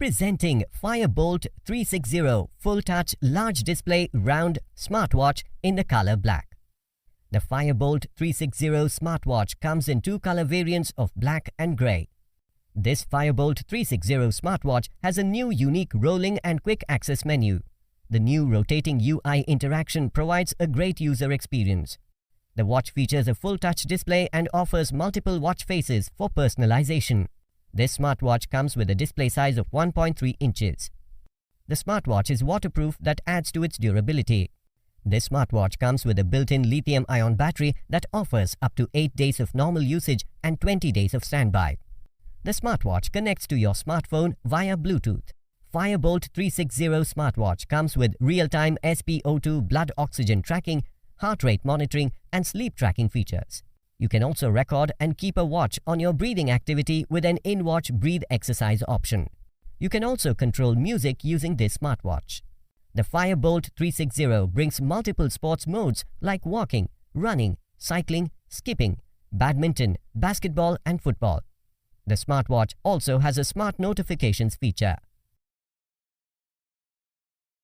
Presenting Fire Boltt 360 Full Touch Large Display Round Smartwatch in the color black. The Fire Boltt 360 smartwatch comes in two color variants of black and grey. This Fire Boltt 360 smartwatch has a new unique rolling and quick access menu. The new rotating UI interaction provides a great user experience. The watch features a full touch display and offers multiple watch faces for personalization. This smartwatch comes with a display size of 1.3 inches. The smartwatch is waterproof that adds to its durability. This smartwatch comes with a built-in lithium-ion battery that offers up to 8 days of normal usage and 20 days of standby. The smartwatch connects to your smartphone via Bluetooth. Fire Boltt 360 smartwatch comes with real-time SpO2 blood oxygen tracking, heart rate monitoring, and sleep tracking features. You can also record and keep a watch on your breathing activity with an in-watch breathe exercise option. You can also control music using this smartwatch. The Fire Boltt 360 brings multiple sports modes like walking, running, cycling, skipping, badminton, basketball, and football. The smartwatch also has a smart notifications feature.